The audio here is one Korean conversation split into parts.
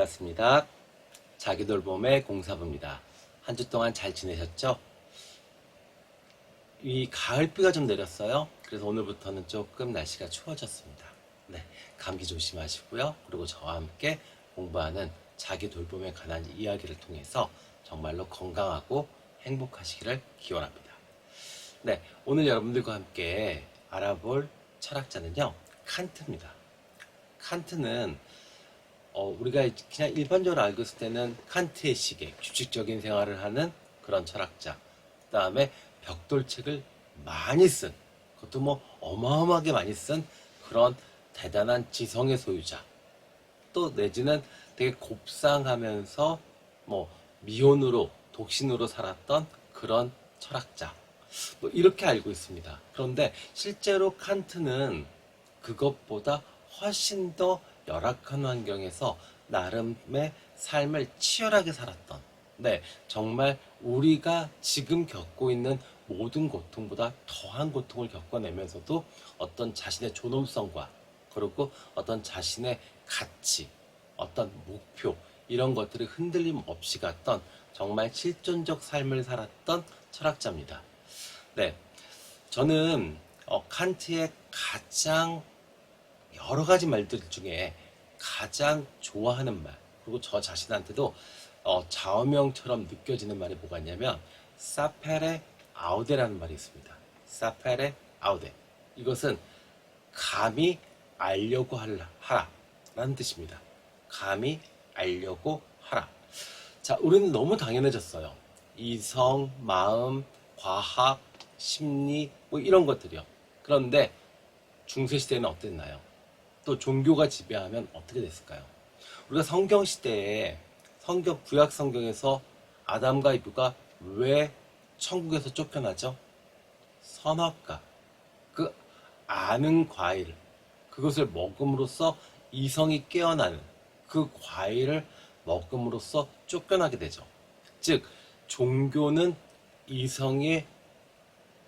반갑습니다. 자기돌봄의 공사부입니다. 한 주 동안 잘 지내셨죠? 이 가을비가 좀 내렸어요. 그래서 오늘부터는 조금 날씨가 추워졌습니다. 네, 감기 조심하시고요. 그리고 저와 함께 공부하는 자기돌봄에 관한 이야기를 통해서 정말로 건강하고 행복하시기를 기원합니다. 네, 오늘 여러분들과 함께 알아볼 철학자는요, 칸트입니다. 칸트는 우리가 그냥 일반적으로 알고 있을 때는 칸트의 시계, 규칙적인 생활을 하는 그런 철학자. 그 다음에 벽돌책을 많이 쓴, 그것도 뭐 어마어마하게 많이 쓴 그런 대단한 지성의 소유자. 또 내지는 되게 곱상하면서 뭐 미혼으로, 독신으로 살았던 그런 철학자. 뭐 이렇게 알고 있습니다. 그런데 실제로 칸트는 그것보다 훨씬 더 열악한 환경에서 나름의 삶을 치열하게 살았던, 네, 정말 우리가 지금 겪고 있는 모든 고통보다 더한 고통을 겪어내면서도 어떤 자신의 존엄성과 그리고 어떤 자신의 가치, 어떤 목표, 이런 것들이 흔들림 없이 갔던 정말 실존적 삶을 살았던 철학자입니다. 네, 저는 칸트의 가장 여러 가지 말들 중에 가장 좋아하는 말, 그리고 저 자신한테도 좌우명처럼 느껴지는 말이 뭐가 있냐면 사페레 아우데라는 말이 있습니다. 사페레 아우데. 이것은 감히 알려고 하라 라는 뜻입니다. 감히 알려고 하라. 자, 우리는 너무 당연해졌어요. 이성, 마음, 과학, 심리 뭐 이런 것들이요. 그런데 중세시대는 어땠나요? 또 종교가 지배하면 어떻게 됐을까요? 우리가 성경 시대에 구약 성경에서 아담과 이브가 왜 천국에서 쫓겨나죠? 선악과, 그 아는 과일, 그것을 먹음으로써 이성이 깨어나는 그 과일을 먹음으로써 쫓겨나게 되죠. 즉, 종교는 이성의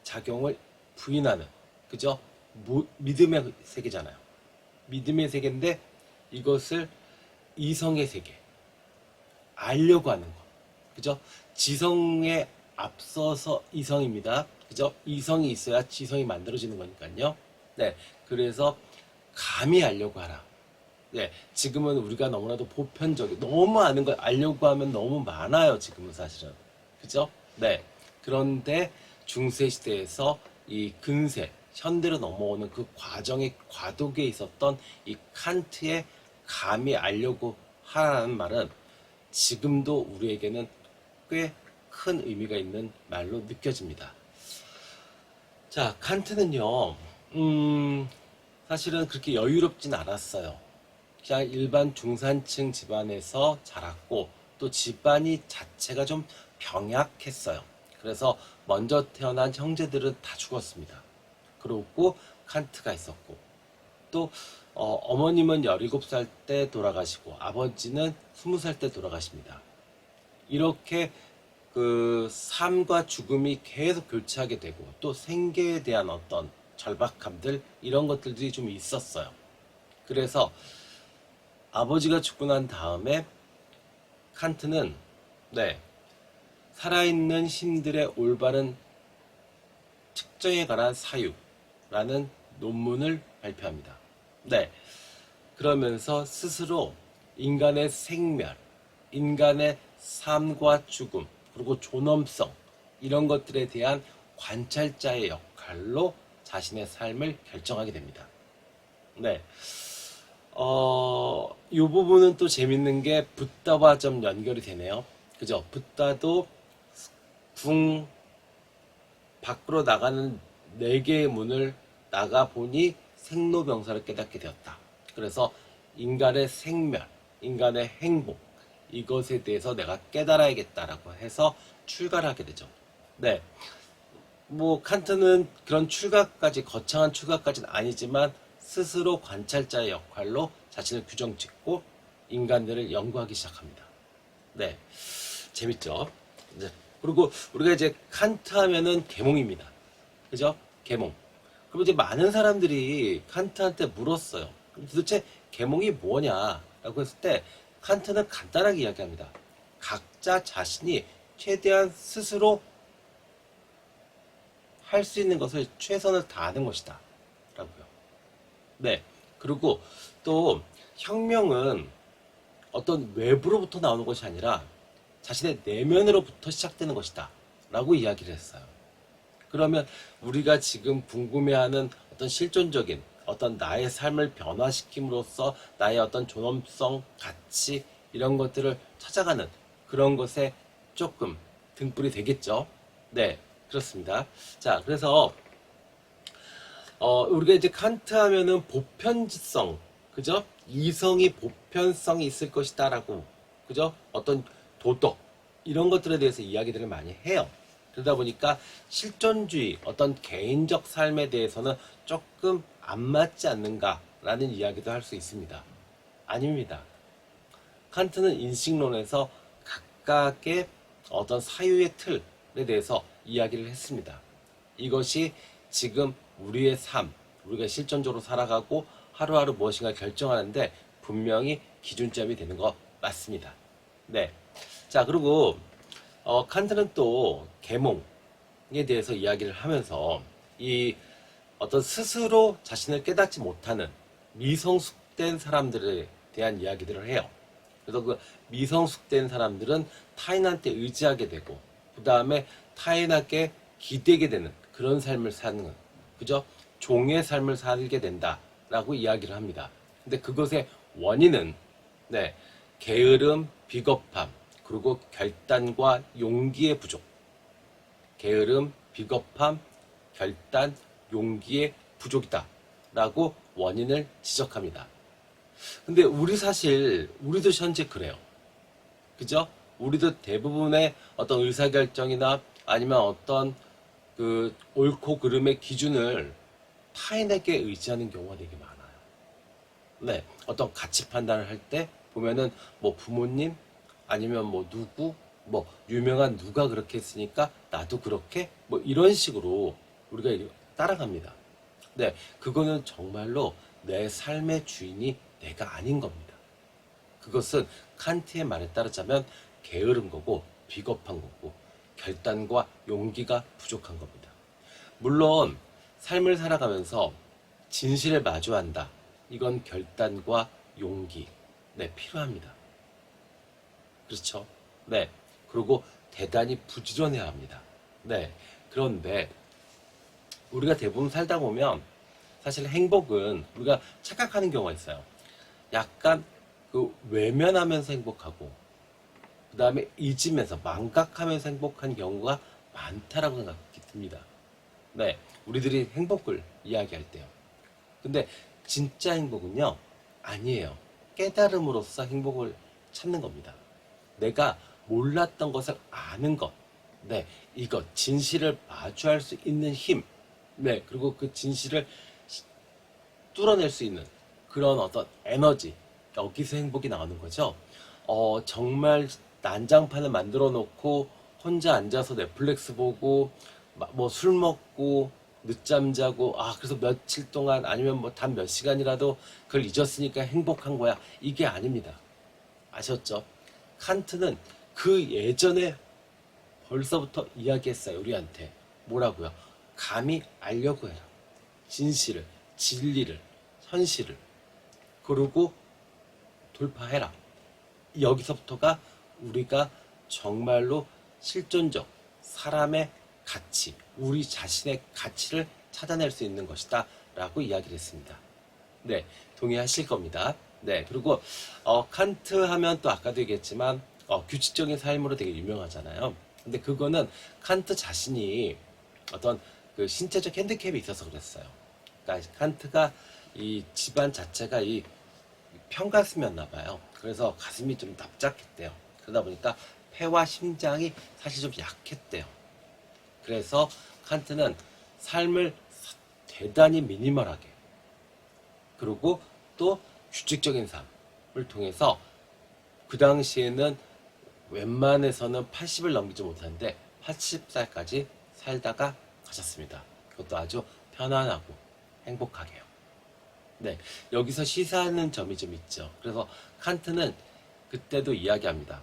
작용을 부인하는, 그죠? 믿음의 세계잖아요. 믿음의 세계인데 이것을 이성의 세계, 알려고 하는 거, 그죠? 지성에 앞서서 이성입니다. 그죠? 이성이 있어야 지성이 만들어지는 거니까요. 네, 그래서 감히 알려고 하라. 네, 지금은 우리가 너무나도 보편적이, 너무 아는 걸 알려고 하면 너무 많아요. 지금은 사실은, 그죠? 네, 그런데 중세 시대에서 이 근세 현대로 넘어오는 그 과정의 과도기에 있었던 이 칸트의 감히 알려고 하라는 말은 지금도 우리에게는 꽤 큰 의미가 있는 말로 느껴집니다. 자, 칸트는요, 사실은 그렇게 여유롭진 않았어요. 그냥 일반 중산층 집안에서 자랐고, 또 집안이 자체가 좀 병약했어요. 그래서 먼저 태어난 형제들은 다 죽었습니다. 그리고 칸트가 있었고, 또 어머님은 17살 때 돌아가시고 아버지는 20살 때 돌아가십니다. 이렇게 그 삶과 죽음이 계속 교차하게 되고, 또 생계에 대한 어떤 절박함들, 이런 것들이 좀 있었어요. 그래서 아버지가 죽고 난 다음에 칸트는, 네, 살아있는 신들의 올바른 측정에 관한 사유라는 논문을 발표합니다. 네, 그러면서 스스로 인간의 생멸, 인간의 삶과 죽음, 그리고 존엄성, 이런 것들에 대한 관찰자의 역할로 자신의 삶을 결정하게 됩니다. 네, 이 부분은 또 재밌는 게 붓다와 좀 연결이 되네요. 그죠? 붓다도 궁 밖으로 나가는 4개의 문을 나가보니 생로병사를 깨닫게 되었다. 그래서 인간의 생멸, 인간의 행복, 이것에 대해서 내가 깨달아야겠다라고 해서 출가를 하게 되죠. 네, 뭐 칸트는 그런 출가까지, 거창한 출가까지는 아니지만 스스로 관찰자의 역할로 자신을 규정짓고 인간들을 연구하기 시작합니다. 네, 재밌죠? 네. 그리고 우리가 이제 칸트 하면은 계몽입니다. 그죠? 계몽. 그리고 이제 많은 사람들이 칸트한테 물었어요. 도대체 계몽이 뭐냐라고 했을 때 칸트는 간단하게 이야기합니다. 각자 자신이 최대한 스스로 할 수 있는 것을 최선을 다하는 것이다 라고요. 네. 그리고 또 혁명은 어떤 외부로부터 나오는 것이 아니라 자신의 내면으로부터 시작되는 것이다 라고 이야기를 했어요. 그러면 우리가 지금 궁금해하는 어떤 실존적인 어떤 나의 삶을 변화시킴으로써 나의 어떤 존엄성, 가치 이런 것들을 찾아가는 그런 것에 조금 등불이 되겠죠. 네, 그렇습니다. 자, 그래서 우리가 이제 칸트 하면은 보편성, 그죠? 이성이 보편성이 있을 것이다라고, 그죠? 어떤 도덕 이런 것들에 대해서 이야기들을 많이 해요. 그러다 보니까 실존주의, 어떤 개인적 삶에 대해서는 조금 안 맞지 않는가라는 이야기도 할 수 있습니다. 아닙니다. 칸트는 인식론에서 각각의 어떤 사유의 틀에 대해서 이야기를 했습니다. 이것이 지금 우리의 삶, 우리가 실존적으로 살아가고 하루하루 무엇인가 결정하는데 분명히 기준점이 되는 거 맞습니다. 네. 자, 그리고 칸트는 또 계몽에 대해서 이야기를 하면서 이 어떤 스스로 자신을 깨닫지 못하는 미성숙된 사람들에 대한 이야기들을 해요. 그래서 그 미성숙된 사람들은 타인한테 의지하게 되고 그 다음에 타인에게 기대게 되는 그런 삶을 사는, 그죠? 종의 삶을 살게 된다라고 이야기를 합니다. 근데 그것의 원인은 네, 게으름, 비겁함, 그리고 결단과 용기의 부족. 게으름, 비겁함, 결단, 용기의 부족이다 라고 원인을 지적합니다. 근데 우리도 현재 그래요. 그죠? 우리도 대부분의 어떤 의사결정이나 아니면 어떤 그 옳고 그름의 기준을 타인에게 의지하는 경우가 되게 많아요. 네. 어떤 가치 판단을 할 때 보면은 뭐 부모님 아니면 뭐 누구 뭐 유명한 누가 그렇게 했으니까 나도 그렇게 뭐 이런 식으로 우리가 따라갑니다. 네. 그거는 정말로 내 삶의 주인이 내가 아닌 겁니다. 그것은 칸트의 말에 따르자면 게으른 거고 비겁한 거고 결단과 용기가 부족한 겁니다. 물론 삶을 살아가면서 진실을 마주한다. 이건 결단과 용기, 네, 필요합니다. 그렇죠? 네. 그리고 대단히 부지런해야 합니다. 네. 그런데 우리가 대부분 살다 보면 사실 행복은 우리가 착각하는 경우가 있어요. 약간 그 외면하면서 행복하고 그 다음에 잊으면서 망각하면서 행복한 경우가 많다라고 생각이 듭니다. 네, 우리들이 행복을 이야기할 때요. 근데 진짜 행복은요, 아니에요. 깨달음으로써 행복을 찾는 겁니다. 내가 몰랐던 것을 아는 것. 네, 이것, 진실을 마주할 수 있는 힘. 네, 그리고 그 진실을 뚫어낼 수 있는 그런 어떤 에너지. 여기서 행복이 나오는 거죠. 정말 난장판을 만들어 놓고 혼자 앉아서 넷플릭스 보고 뭐 술 먹고 늦잠 자고 그래서 며칠 동안 아니면 뭐 단 몇 시간이라도 그걸 잊었으니까 행복한 거야. 이게 아닙니다. 아셨죠? 칸트는 그 예전에 벌써부터 이야기했어요. 우리한테. 뭐라고요? 감히 알려고 해라. 진실을, 진리를, 현실을. 그리고 돌파해라. 여기서부터가 우리가 정말로 실존적 사람의 가치, 우리 자신의 가치를 찾아낼 수 있는 것이다 라고 이야기를 했습니다. 네, 동의하실 겁니다. 네, 그리고 칸트 하면 또 아까도 얘기했지만 규칙적인 삶으로 되게 유명하잖아요. 근데 그거는 칸트 자신이 어떤 그 신체적 핸디캡이 있어서 그랬어요. 그러니까 칸트가 이 집안 자체가 이 편가슴이었나 봐요. 그래서 가슴이 좀 납작했대요. 그러다 보니까 폐와 심장이 사실 좀 약했대요. 그래서 칸트는 삶을 대단히 미니멀하게 그리고 또 규칙적인 삶을 통해서 그 당시에는 웬만해서는 80을 넘기지 못하는데 80살까지 살다가 가셨습니다. 그것도 아주 편안하고 행복하게요. 네, 여기서 시사하는 점이 좀 있죠. 그래서 칸트는 그때도 이야기합니다.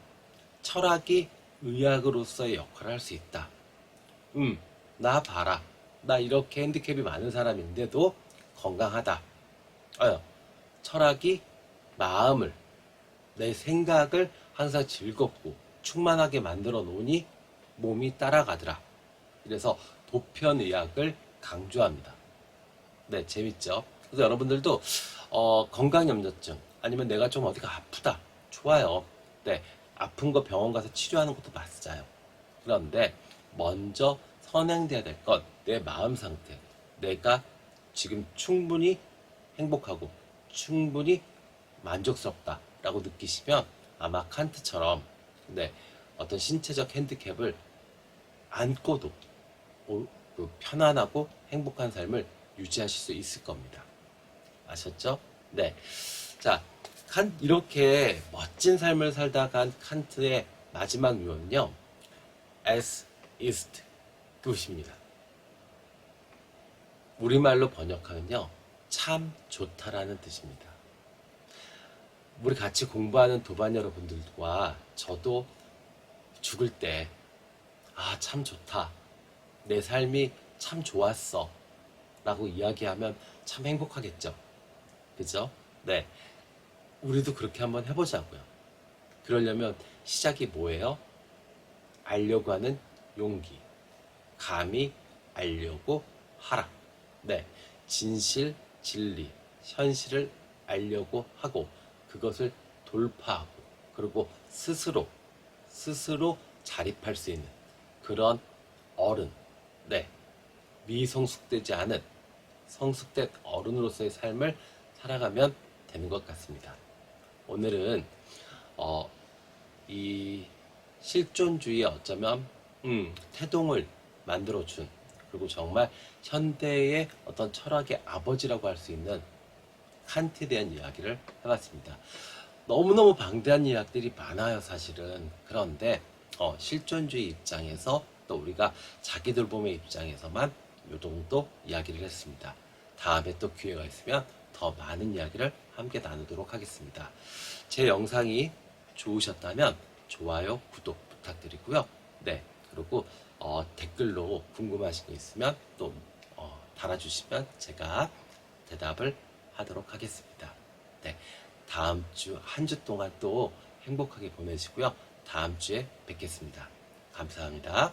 철학이 의학으로서의 역할을 할 수 있다. 나 봐라. 나 이렇게 핸디캡이 많은 사람인데도 건강하다. 철학이 마음을, 내 생각을 항상 즐겁고 충만하게 만들어 놓으니 몸이 따라가더라. 그래서 보편의학을 강조합니다. 네, 재밌죠? 그래서 여러분들도 건강염려증 아니면 내가 좀 어디가 아프다. 좋아요. 네, 아픈 거 병원 가서 치료하는 것도 맞아요. 그런데 먼저 선행돼야 될 건 내 마음 상태. 내가 지금 충분히 행복하고 충분히 만족스럽다라고 느끼시면 아마 칸트처럼 네, 어떤 신체적 핸디캡을 안고도 편안하고 행복한 삶을 유지하실 수 있을 겁니다. 아셨죠? 네. 자, 이렇게 멋진 삶을 살다 간 칸트의 마지막 유언은요, as ist 그것입니다. 우리말로 번역하면요, 참 좋다라는 뜻입니다. 우리 같이 공부하는 도반 여러분들과 저도 죽을 때, 참 좋다. 내 삶이 참 좋았어. 라고 이야기하면 참 행복하겠죠. 그죠? 네. 우리도 그렇게 한번 해보자고요. 그러려면 시작이 뭐예요? 알려고 하는 용기. 감히 알려고 하라. 네. 진실, 진리, 현실을 알려고 하고 그것을 돌파하고 그리고 스스로 자립할 수 있는 그런 어른. 네. 미성숙되지 않은 성숙된 어른으로서의 삶을 살아가면 되는 것 같습니다. 오늘은 이 실존주의의 어쩌면 태동을 만들어준 그리고 정말 현대의 어떤 철학의 아버지라고 할 수 있는 칸트에 대한 이야기를 해봤습니다. 너무너무 방대한 이야기들이 많아요, 사실은. 그런데 실존주의 입장에서 또 우리가 자기 돌봄의 입장에서만 요 정도 이야기를 했습니다. 다음에 또 기회가 있으면 더 많은 이야기를 함께 나누도록 하겠습니다. 제 영상이 좋으셨다면 좋아요, 구독 부탁드리고요. 네, 그리고 댓글로 궁금하신 거 있으면 또 달아주시면 제가 대답을 하도록 하겠습니다. 네, 다음 주 한 주 동안 또 행복하게 보내시고요. 다음 주에 뵙겠습니다. 감사합니다.